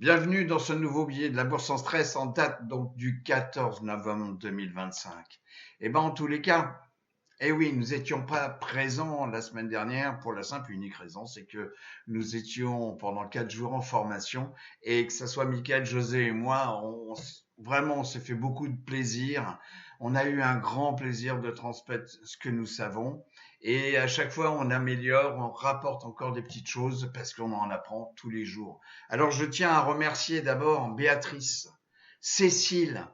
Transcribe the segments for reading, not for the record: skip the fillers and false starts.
Bienvenue dans ce nouveau billet de la Bourse en stress en date donc du 14 novembre 2025. Et ben en tous les cas, eh oui, nous n'étions pas présents la semaine dernière pour la simple et unique raison, c'est que nous étions pendant 4 jours en formation et que ce soit Mickaël, José et moi, vraiment on s'est fait beaucoup de plaisir. On a eu un grand plaisir de transmettre ce que nous savons et à chaque fois on améliore, on rapporte encore des petites choses parce qu'on en apprend tous les jours. Alors je tiens à remercier d'abord Béatrice, Cécile,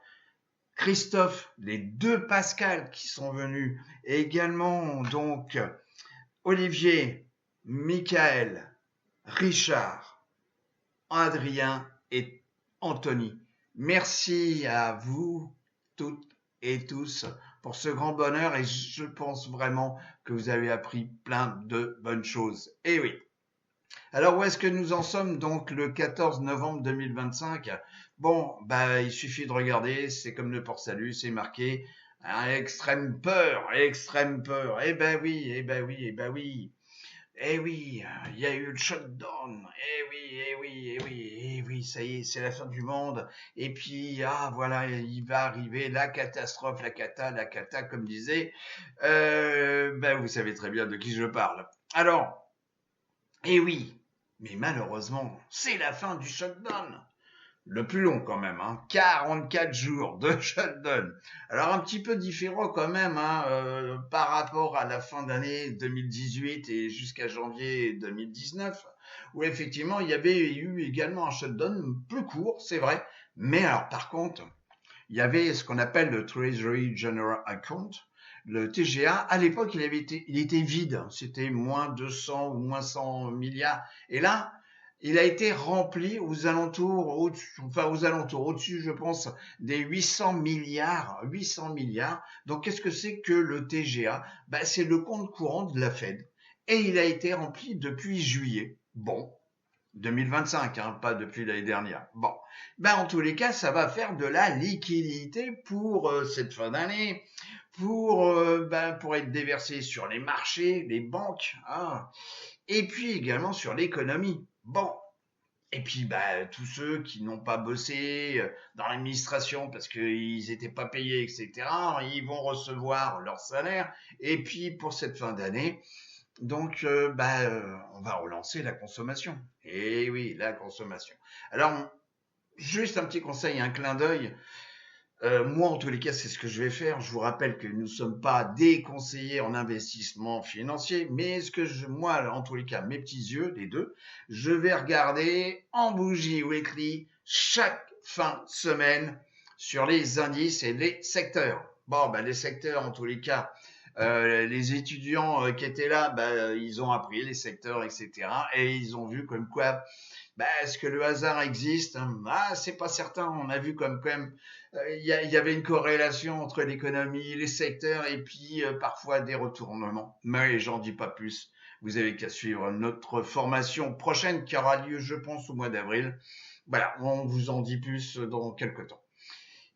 Christophe, les deux Pascal qui sont venus, et également donc Olivier, Michael, Richard, Adrien et Anthony. Merci à vous toutes et tous pour ce grand bonheur et je pense vraiment que vous avez appris plein de bonnes choses. Et oui. Alors où est-ce que nous en sommes donc le 14 novembre 2025? Bon, bah il suffit de regarder, c'est comme le port-salut, c'est marqué hein, extrême peur, extrême peur. Eh ben oui, eh ben oui, eh ben oui. Eh oui, il y a eu le shutdown. Eh oui, eh oui, eh oui, eh oui, ça y est, c'est la fin du monde. Et puis, ah voilà, il va arriver la catastrophe, la cata, comme disait. Ben vous savez très bien de qui je parle. Alors, eh oui, mais malheureusement, c'est la fin du shutdown. Le plus long quand même, hein, 44 jours de shutdown. Alors un petit peu différent quand même hein, par rapport à la fin d'année 2018 et jusqu'à janvier 2019, où effectivement il y avait eu également un shutdown plus court, c'est vrai, mais alors par contre, il y avait ce qu'on appelle le Treasury General Account, le TGA. À l'époque, il était vide. C'était moins 200 ou moins 100 milliards. Et là, il a été rempli aux alentours, au-dessus, je pense, des 800 milliards. 800 milliards. Donc, qu'est-ce que c'est que le TGA? Ben, c'est le compte courant de la Fed. Et il a été rempli depuis juillet. Bon, 2025, hein, pas depuis l'année dernière. Bon, ben en tous les cas, ça va faire de la liquidité pour cette fin d'année, pour être déversé sur les marchés, les banques, hein, et puis également sur l'économie. Bon, et puis bah, tous ceux qui n'ont pas bossé dans l'administration parce qu'ils n'étaient pas payés, etc., ils vont recevoir leur salaire. Et puis pour cette fin d'année, donc, on va relancer la consommation. Et oui, la consommation. Alors, juste un petit conseil, un clin d'œil. Moi, en tous les cas, c'est ce que je vais faire. Je vous rappelle que nous ne sommes pas des conseillers en investissement financier, mais moi, en tous les cas, mes petits yeux, les deux, je vais regarder en bougie weekly chaque fin de semaine sur les indices et les secteurs. Bon, ben, les secteurs, en tous les cas, les étudiants qui étaient là, ils ont appris les secteurs, etc. Et ils ont vu comme quoi, est-ce que le hasard existe hein. Ah, c'est pas certain. On a vu comme quand même, y avait une corrélation entre l'économie, les secteurs et puis parfois des retournements. Mais j'en dis pas plus. Vous avez qu'à suivre notre formation prochaine qui aura lieu, je pense, au mois d'avril. Voilà, on vous en dit plus dans quelques temps.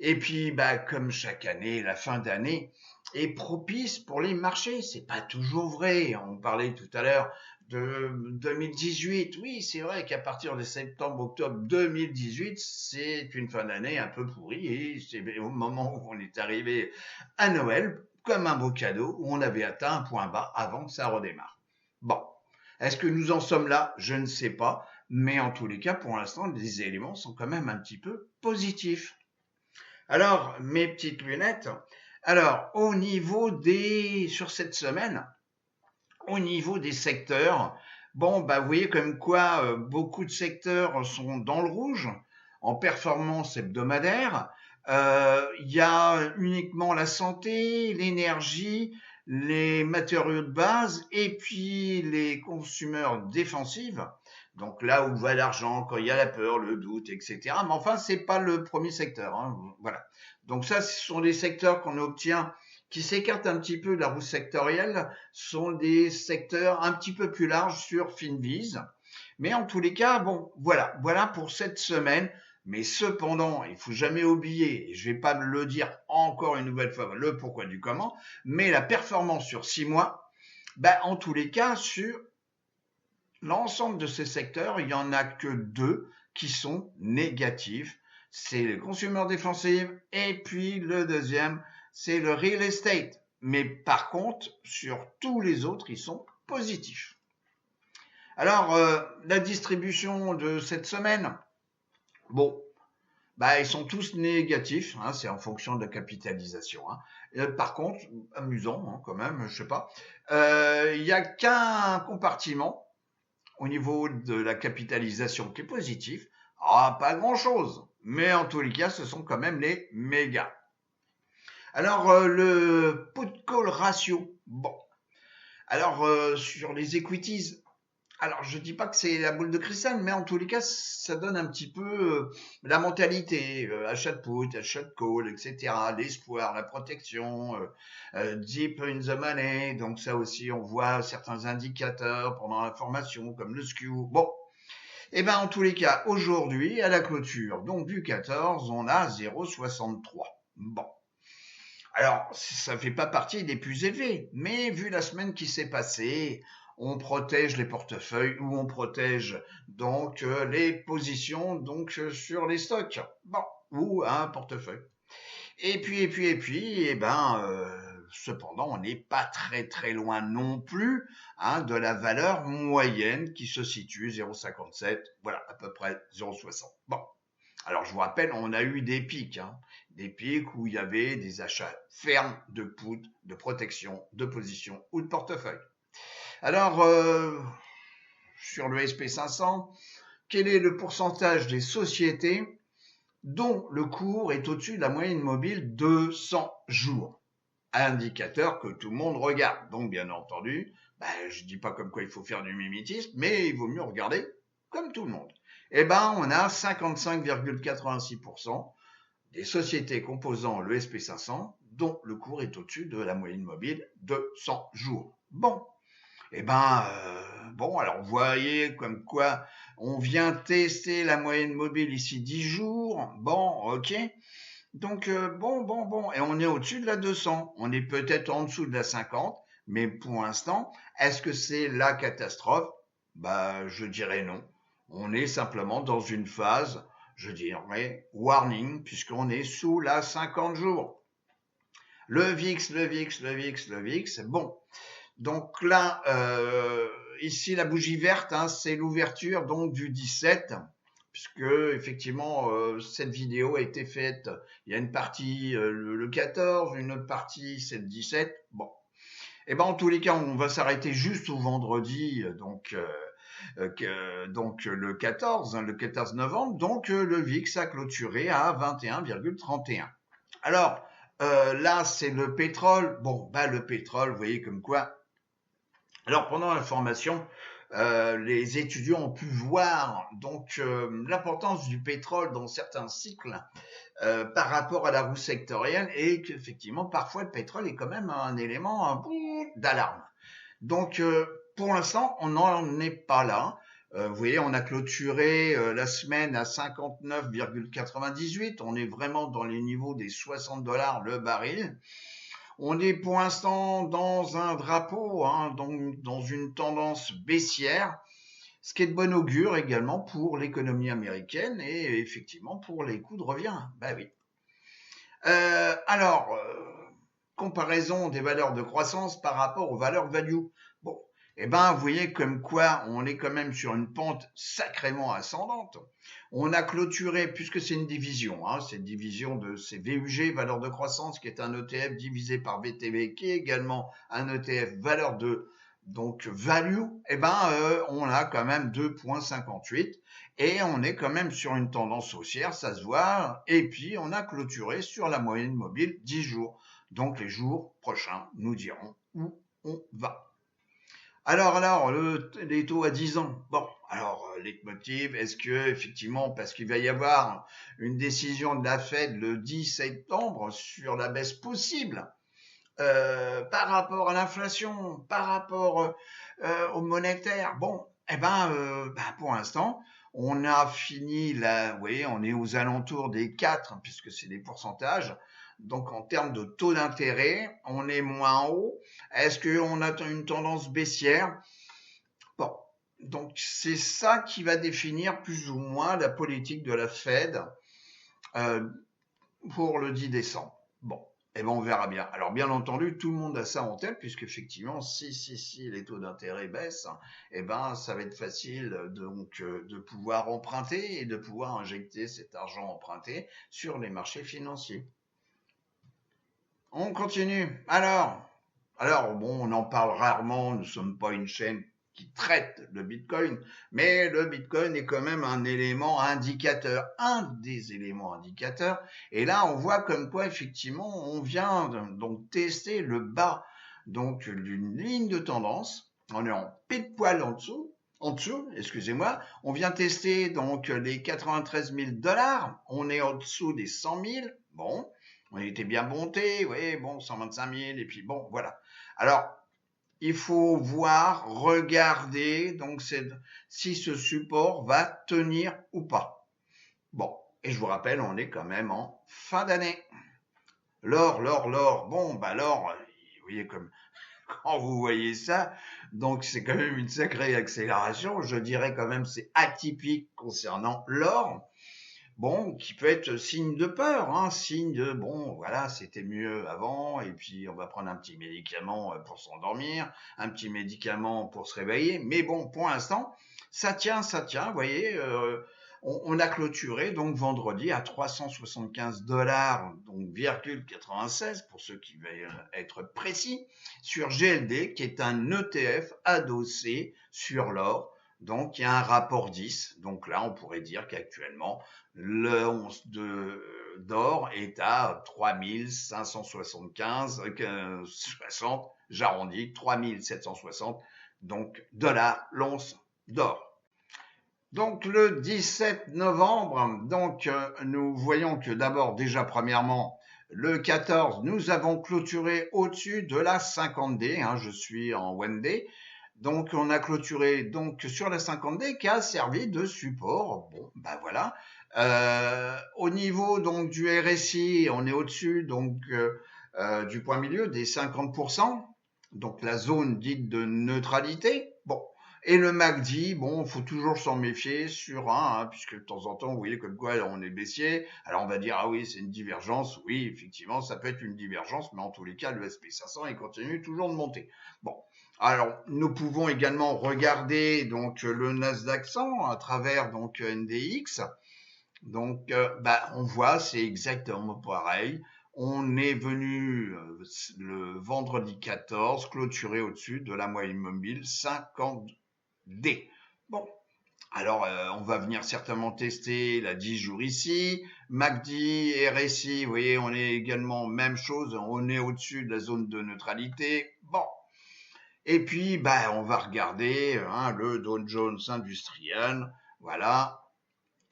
Et puis, comme chaque année, la fin d'année est propice pour les marchés. C'est pas toujours vrai. On parlait tout à l'heure de 2018. Oui, c'est vrai qu'à partir de septembre-octobre 2018, c'est une fin d'année un peu pourrie. Et c'est au moment où on est arrivé à Noël, comme un beau cadeau, où on avait atteint un point bas avant que ça redémarre. Bon. Est-ce que nous en sommes là? Je ne sais pas. Mais en tous les cas, pour l'instant, les éléments sont quand même un petit peu positifs. Alors, mes petites lunettes. Alors, sur cette semaine, au niveau des secteurs, bon, vous voyez comme quoi beaucoup de secteurs sont dans le rouge en performance hebdomadaire. Il y a uniquement la santé, l'énergie, les matériaux de base et puis les consommateurs défensifs. Donc là où va l'argent, quand il y a la peur, le doute, etc. Mais enfin, c'est pas le premier secteur. Hein. Voilà. Donc ça, ce sont des secteurs qu'on obtient qui s'écartent un petit peu de la roue sectorielle, sont des secteurs un petit peu plus larges sur Finviz. Mais en tous les cas, bon, voilà pour cette semaine. Mais cependant, il faut jamais oublier, et je vais pas le dire encore une nouvelle fois, le pourquoi du comment, mais la performance sur 6 mois, en tous les cas, sur l'ensemble de ces secteurs, il n'y en a que deux qui sont négatifs. C'est le consumer defensive et puis le deuxième, c'est le real estate. Mais par contre, sur tous les autres, ils sont positifs. Alors, la distribution de cette semaine, bon, bah, ils sont tous négatifs, hein, c'est en fonction de la capitalisation. Hein. Par contre, amusant hein, quand même, je sais pas, il n'y a qu'un compartiment au niveau de la capitalisation qui est positif. Ah, pas grand-chose, mais en tous les cas, ce sont quand même les mégas. Alors, le put-call ratio, bon. Alors, sur les equities, alors je dis pas que c'est la boule de cristal, mais en tous les cas, ça donne un petit peu la mentalité, achat de put, achat de call, etc., l'espoir, la protection, deep in the money, donc ça aussi, on voit certains indicateurs pendant la formation, comme le skew. Bon, et ben en tous les cas, aujourd'hui, à la clôture, donc du 14, on a 0,63. Bon. Alors, ça ne fait pas partie des plus élevés, mais vu la semaine qui s'est passée, on protège les portefeuilles ou on protège donc les positions donc sur les stocks, bon, ou un portefeuille. Et puis, et ben, cependant, on n'est pas très loin non plus hein, de la valeur moyenne qui se situe 0,57, voilà, à peu près 0,60. Bon, alors je vous rappelle, on a eu des pics, hein, des pics où il y avait des achats fermes de put, de protection, de position ou de portefeuille. Alors, sur le SP500, quel est le pourcentage des sociétés dont le cours est au-dessus de la moyenne mobile de 100 jours? Indicateur que tout le monde regarde. Donc, bien entendu, je ne dis pas comme quoi il faut faire du mimétisme, mais il vaut mieux regarder comme tout le monde. Eh ben, on a 55,86% des sociétés composant le SP500 dont le cours est au-dessus de la moyenne mobile de 100 jours. Bon, eh ben, bon, alors vous voyez comme quoi on vient tester la moyenne mobile ici 10 jours. Bon, ok. Donc, bon, et on est au-dessus de la 200. On est peut-être en dessous de la 50, mais pour l'instant, est-ce que c'est la catastrophe? Je dirais non. On est simplement dans une phase, je dirais, warning, puisqu'on est sous la 50 jours. Le VIX, bon. Donc là, ici, la bougie verte, hein, c'est l'ouverture donc du 17, puisque effectivement, cette vidéo a été faite, il y a une partie le 14, une autre partie c'est le 17. Bon, et ben en tous les cas, on va s'arrêter juste au vendredi, donc le 14, hein, le 14 novembre, donc le VIX a clôturé à 21,31. Alors, là, c'est le pétrole. Bon, le pétrole, vous voyez comme quoi. Alors, pendant la formation, les étudiants ont pu voir donc l'importance du pétrole dans certains cycles par rapport à la roue sectorielle et qu'effectivement, parfois, le pétrole est quand même un élément d'alarme. Donc, pour l'instant, on n'en est pas là. Vous voyez, on a clôturé la semaine à 59,98. On est vraiment dans les niveaux des 60 $ le baril. On est pour l'instant dans un drapeau, hein, donc dans une tendance baissière, ce qui est de bon augure également pour l'économie américaine et effectivement pour les coûts de revient. Oui. Alors, comparaison des valeurs de croissance par rapport aux valeurs value. Bon, vous voyez comme quoi on est quand même sur une pente sacrément ascendante. On a clôturé, puisque c'est une division, hein, c'est une division de ces VUG, valeur de croissance, qui est un ETF divisé par VTV, qui est également un ETF valeur de donc value, on a quand même 2,58 et on est quand même sur une tendance haussière, ça se voit, et puis on a clôturé sur la moyenne mobile 10 jours. Donc les jours prochains nous diront où on va. Alors, les taux à 10 ans. Bon, alors, leitmotiv, est-ce que, effectivement, parce qu'il va y avoir une décision de la Fed le 10 septembre sur la baisse possible par rapport à l'inflation, par rapport au monétaire, bon, pour l'instant, on a fini là, vous voyez, on est aux alentours des 4, puisque c'est des pourcentages. Donc, en termes de taux d'intérêt, on est moins haut. Est-ce qu'on a une tendance baissière? Bon, Donc c'est ça qui va définir plus ou moins la politique de la Fed euh, pour le 10 décembre. Bon, eh ben on verra bien. Alors bien entendu, tout le monde a ça en tête, puisqu'effectivement, si les taux d'intérêt baissent, eh ben ça va être facile donc de pouvoir emprunter et de pouvoir injecter cet argent emprunté sur les marchés financiers. On continue. Alors bon, on en parle rarement, nous ne sommes pas une chaîne qui traite le Bitcoin, mais le Bitcoin est quand même un élément indicateur, un des éléments indicateurs. Et là, on voit comme quoi, effectivement, on vient donc tester le bas donc d'une ligne de tendance. On est en pile poil en dessous, excusez-moi. On vient tester donc les 93 000 $. On est en dessous des 100 000. Bon, on était bien monté, oui, bon, 125 000, et puis bon, voilà. Alors, il faut voir, regarder, donc si ce support va tenir ou pas. Bon, et je vous rappelle, on est quand même en fin d'année. L'or, bon, bah l'or, vous voyez comme quand vous voyez ça, donc c'est quand même une sacrée accélération. Je dirais quand même c'est atypique concernant l'or. Bon, qui peut être signe de peur, hein, signe de bon, voilà, c'était mieux avant, et puis on va prendre un petit médicament pour s'endormir, un petit médicament pour se réveiller, mais bon, pour l'instant, ça tient, vous voyez, on a clôturé donc vendredi à 375 $, donc virgule 96 pour ceux qui veulent être précis, sur GLD, qui est un ETF adossé sur l'or. Donc, il y a un rapport 10. Donc là, on pourrait dire qu'actuellement, le 11 d'or est à 3575, 60, j'arrondis, 3760, donc dollars l'once d'or. Donc le 17 novembre, donc nous voyons que d'abord déjà premièrement le 14, nous avons clôturé au-dessus de la 50D, hein, je suis en 1D. Donc on a clôturé donc sur la 50D qui a servi de support. Bon, ben voilà. Au niveau donc du RSI, on est au-dessus donc du point milieu des 50%, donc la zone dite de neutralité. Bon, et le MACD, bon, faut toujours s'en méfier sur un, hein, puisque de temps en temps, vous voyez comme quoi on est baissier. Alors on va dire ah oui, c'est une divergence. Oui, effectivement, ça peut être une divergence, mais en tous les cas, le SP500 il continue toujours de monter. Bon. Alors, nous pouvons également regarder donc le Nasdaq 100 à travers donc NDX. Donc, on voit, c'est exactement pareil. On est venu le vendredi 14 clôturer au-dessus de la moyenne mobile 50D. Bon, alors on va venir certainement tester la 10 jours ici. MACD, RSI, vous voyez, on est également même chose. On est au-dessus de la zone de neutralité. Bon. Et puis, on va regarder le Dow Jones industriel, voilà.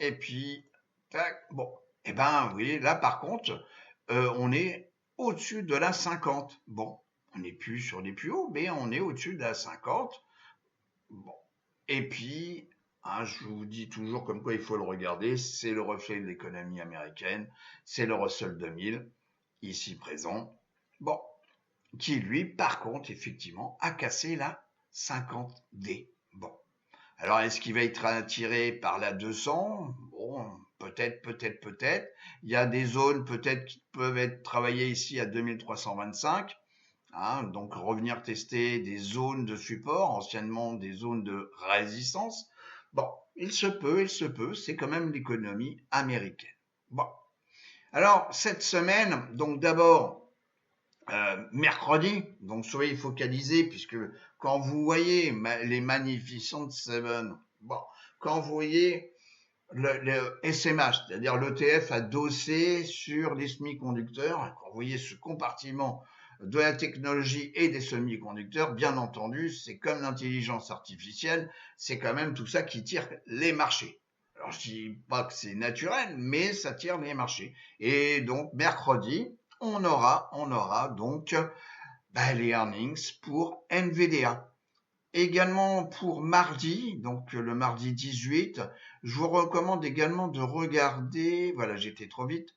Et puis, tac, bon, vous voyez, là par contre, on est au-dessus de la 50. Bon, on n'est plus sur les plus hauts, mais on est au-dessus de la 50. Bon, et puis, je vous dis toujours comme quoi il faut le regarder, c'est le reflet de l'économie américaine, c'est le Russell 2000, ici présent. Bon, qui lui, par contre, effectivement, a cassé la 50D. Bon. Alors, est-ce qu'il va être attiré par la 200? Bon, peut-être. Il y a des zones peut-être qui peuvent être travaillées ici à 2325. Hein, donc, revenir tester des zones de support, anciennement des zones de résistance. Bon, il se peut, c'est quand même l'économie américaine. Bon. Alors, cette semaine, donc d'abord, mercredi, donc soyez focalisés, puisque quand vous voyez les Magnificent Seven, bon, quand vous voyez le SMH, c'est-à-dire l'ETF adossé sur les semi-conducteurs, quand vous voyez ce compartiment de la technologie et des semi-conducteurs, bien entendu, c'est comme l'intelligence artificielle, c'est quand même tout ça qui tire les marchés. Alors je dis pas que c'est naturel, mais ça tire les marchés. Et donc mercredi, on aura donc les earnings pour NVDA. Également pour mardi, donc le mardi 18, je vous recommande également de regarder, voilà, j'étais trop vite,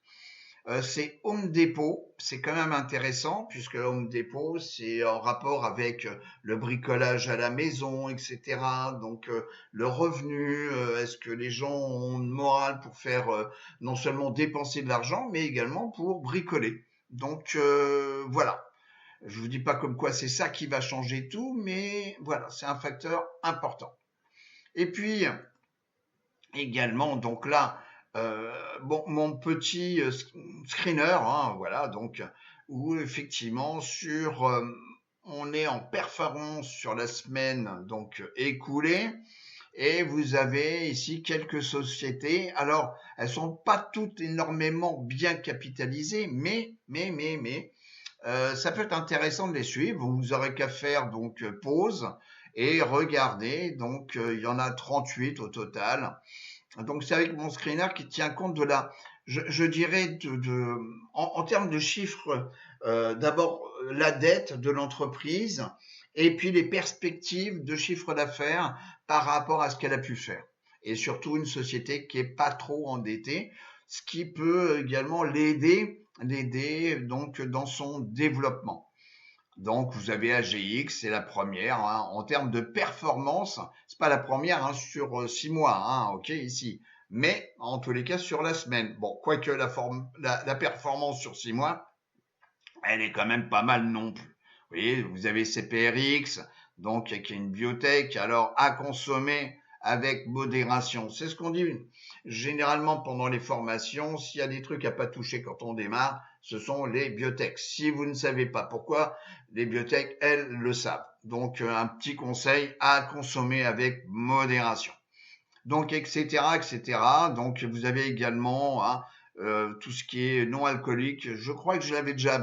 c'est Home Depot. C'est quand même intéressant puisque Home Depot, c'est en rapport avec le bricolage à la maison, etc. Donc le revenu, est-ce que les gens ont une morale pour faire non seulement dépenser de l'argent, mais également pour bricoler. Donc voilà. Je vous dis pas comme quoi c'est ça qui va changer tout, mais voilà, c'est un facteur important. Et puis également, donc là, bon, mon petit screener, hein, voilà, donc où effectivement on est en performance sur la semaine donc écoulée. Et vous avez ici quelques sociétés. Alors, elles sont pas toutes énormément bien capitalisées, mais ça peut être intéressant de les suivre. Vous aurez qu'à faire donc pause et regarder. Donc, il y en a 38 au total. Donc, c'est avec mon screener qui tient compte de je dirais, en termes de chiffres, d'abord la dette de l'entreprise et puis les perspectives de chiffre d'affaires par rapport à ce qu'elle a pu faire. Et surtout une société qui est pas trop endettée, ce qui peut également l'aider donc dans son développement. Donc, vous avez AGX, c'est la première. Hein. En termes de performance, c'est pas la première hein, sur 6 mois, hein, ok, ici. Mais en tous les cas sur la semaine. Bon, quoique la performance sur 6 mois, elle est quand même pas mal non plus. Vous voyez, vous avez CPRX, donc qui est une biotech, alors à consommer avec modération. C'est ce qu'on dit généralement pendant les formations. S'il y a des trucs à pas toucher quand on démarre, ce sont les biotech. Si vous ne savez pas pourquoi, les biotech, elles le savent. Donc un petit conseil à consommer avec modération. Donc etc. etc. Donc vous avez également hein, tout ce qui est non alcoolique. Je crois que je l'avais déjà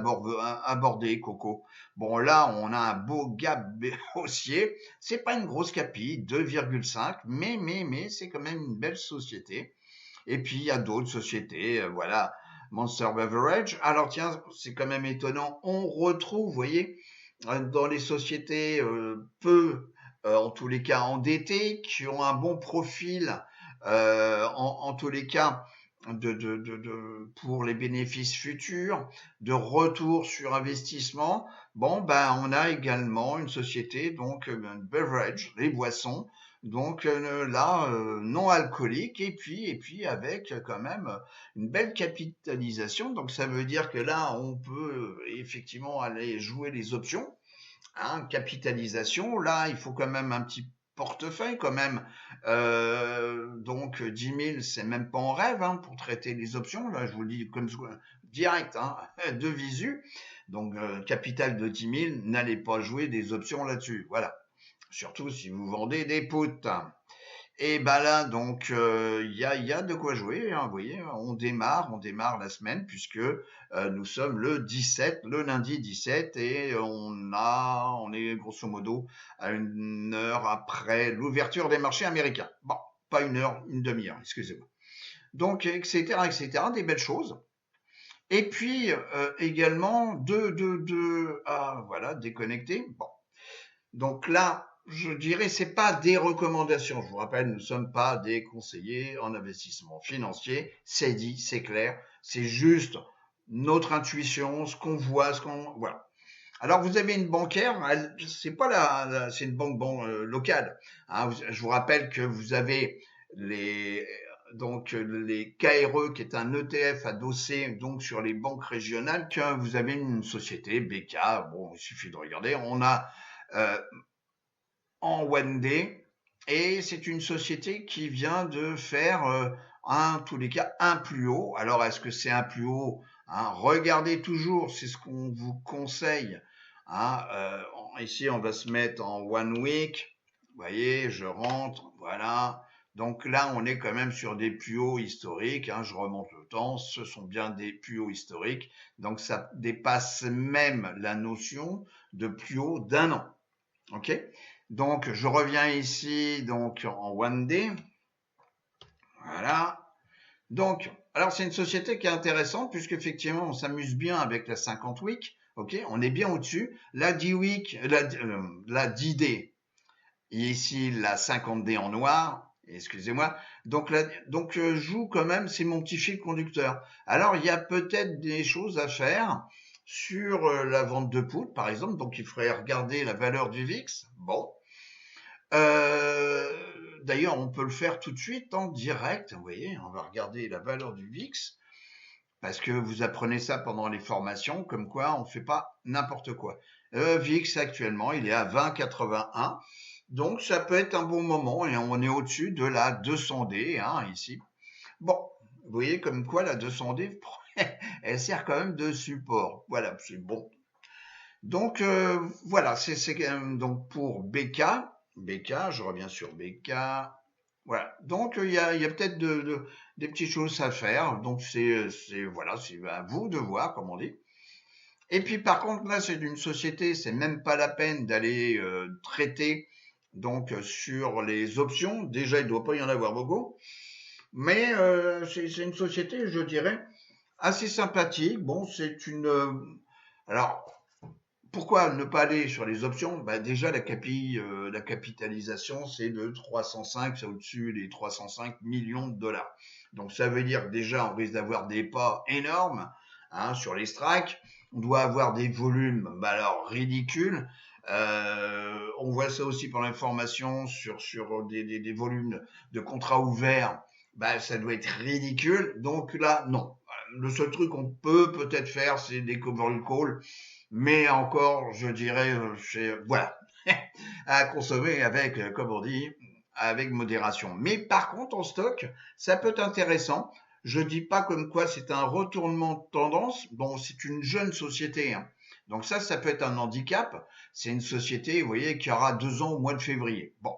abordé, Coco. Bon là, on a un beau gap haussier. C'est pas une grosse capi, 2,5, mais c'est quand même une belle société. Et puis il y a d'autres sociétés, voilà, Monster Beverage. Alors tiens, c'est quand même étonnant. On retrouve, vous voyez, dans les sociétés en tous les cas endettées, qui ont un bon profil, en tous les cas, pour les bénéfices futurs, de retour sur investissement. Bon, ben, on a également une société, donc, beverage, les boissons, donc là, non alcoolique, et puis avec quand même une belle capitalisation. Donc ça veut dire que là, on peut effectivement aller jouer les options. Hein, capitalisation, là, il faut quand même un petit portefeuille quand même. Donc 10 000, c'est même pas en rêve hein, pour traiter les options. Là, je vous le dis comme direct, hein, de visu. Donc capital de 10 000, n'allez pas jouer des options là-dessus. Voilà. Surtout si vous vendez des poutres. Et ben là, donc, y a de quoi jouer. Hein, vous voyez, on démarre la semaine puisque nous sommes le 17, le lundi 17, et on est grosso modo à 1 heure après l'ouverture des marchés américains. Bon, pas 1 heure, une demi-heure, excusez-moi. Donc, etc., des belles choses. Et puis également voilà, déconnecter. Bon, donc là, je dirais, c'est pas des recommandations. Je vous rappelle, nous ne sommes pas des conseillers en investissement financier. C'est dit, c'est clair. C'est juste notre intuition, ce qu'on voit, voilà. Alors vous avez une bancaire, c'est pas c'est une banque locale. Hein. Je vous rappelle que vous avez les KRE qui est un ETF adossé donc sur les banques régionales. Que vous avez une société BK. Bon, il suffit de regarder. On a en one day et c'est une société qui vient de faire tous les cas un plus haut. Alors est-ce que c'est un plus haut hein, regardez toujours, c'est ce qu'on vous conseille. Hein, ici on va se mettre en 1 week. Vous voyez, je rentre, voilà. Donc là, on est quand même sur des plus hauts historiques. Hein, je remonte le temps, ce sont bien des plus hauts historiques. Donc ça dépasse même la notion de plus haut d'1 an. Ok. Donc, je reviens ici donc en one day. Voilà. Donc, alors c'est une société qui est intéressante puisqu'effectivement on s'amuse bien avec la 50 week. Ok, on est bien au-dessus. La 10 week, la 10 day. Et ici la 50 day en noir. excusez-moi. Donc là, joue quand même, c'est mon petit fil conducteur. Alors il y a peut-être des choses à faire sur la vente de poudre, par exemple. Donc il faudrait regarder la valeur du VIX. Bon. Euh, D'ailleurs, on peut le faire tout de suite en direct. Vous voyez, on va regarder la valeur du VIX parce que vous apprenez ça pendant les formations, comme quoi on ne fait pas n'importe quoi. VIX actuellement, il est à 20,81. Donc ça peut être un bon moment et on est au-dessus de la 200D ici. Bon, vous voyez comme quoi la 200D, elle sert quand même de support. Voilà, c'est bon. Donc voilà, c'est donc pour BK. BK, je reviens sur BK. Voilà. Donc il y a peut-être des petites choses à faire. Donc voilà, c'est à vous de voir, comme on dit. Et puis par contre là, c'est d'une société, c'est même pas la peine d'aller traiter donc sur les options. Déjà, il ne doit pas y en avoir beaucoup. Mais c'est une société, je dirais, assez sympathique. Bon, c'est une. Alors, pourquoi ne pas aller sur les options? Bah déjà, la capitalisation, c'est de 305, c'est au-dessus des 305 millions de dollars. Donc ça veut dire que déjà, on risque d'avoir des pas énormes sur les strikes. On doit avoir des volumes, bah alors ridicules. On voit ça aussi pour l'information sur des volumes de contrats ouverts. Bah, ça doit être ridicule. Donc là, non. Le seul truc qu'on peut peut-être faire, c'est des cover calls, mais encore, je dirais, voilà, à consommer avec, comme on dit, avec modération. Mais par contre, en stock, ça peut être intéressant. Je dis pas comme quoi c'est un retournement de tendance. Bon, c'est une jeune société, hein. Donc ça peut être un handicap. C'est une société, vous voyez, qui aura 2 ans au mois de février. Bon,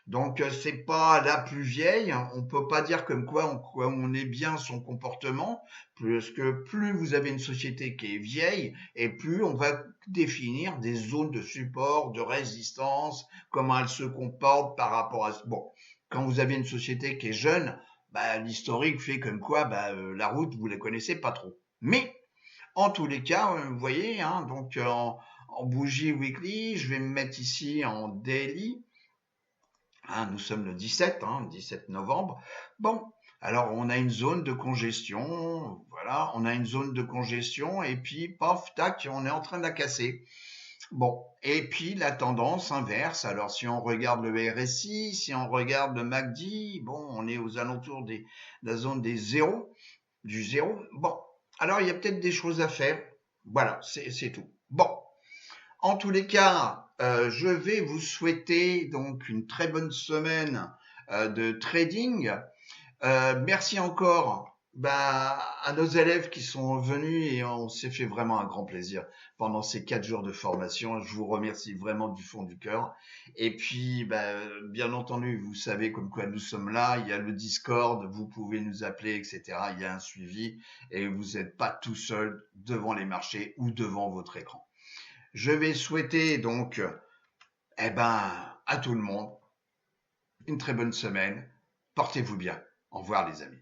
donc c'est pas la plus vieille, on peut pas dire comme quoi on est bien son comportement, parce que plus vous avez une société qui est vieille, et plus on va définir des zones de support, de résistance, comment elle se comporte par rapport à... Bon, quand vous avez une société qui est jeune, bah, l'historique fait comme quoi la route, vous la connaissez pas trop. Mais en tous les cas, vous voyez, donc en bougie weekly, je vais me mettre ici en daily. Nous sommes le 17 novembre. Bon, alors on a une zone de congestion, voilà, on a une zone de congestion et puis, paf, tac, on est en train de la casser. Bon, et puis la tendance inverse, alors si on regarde le RSI, si on regarde le MACD, bon, on est aux alentours de la zone des zéros, du zéro. Bon, alors il y a peut-être des choses à faire. Voilà, c'est tout. Bon, en tous les cas, je vais vous souhaiter donc une très bonne semaine de trading. Merci encore à nos élèves qui sont venus et on s'est fait vraiment un grand plaisir pendant ces 4 jours de formation. Je vous remercie vraiment du fond du cœur. Et puis, bien entendu, vous savez comme quoi nous sommes là. Il y a le Discord, vous pouvez nous appeler, etc. Il y a un suivi et vous n'êtes pas tout seul devant les marchés ou devant votre écran. Je vais souhaiter donc, à tout le monde une très bonne semaine. Portez-vous bien. Au revoir les amis.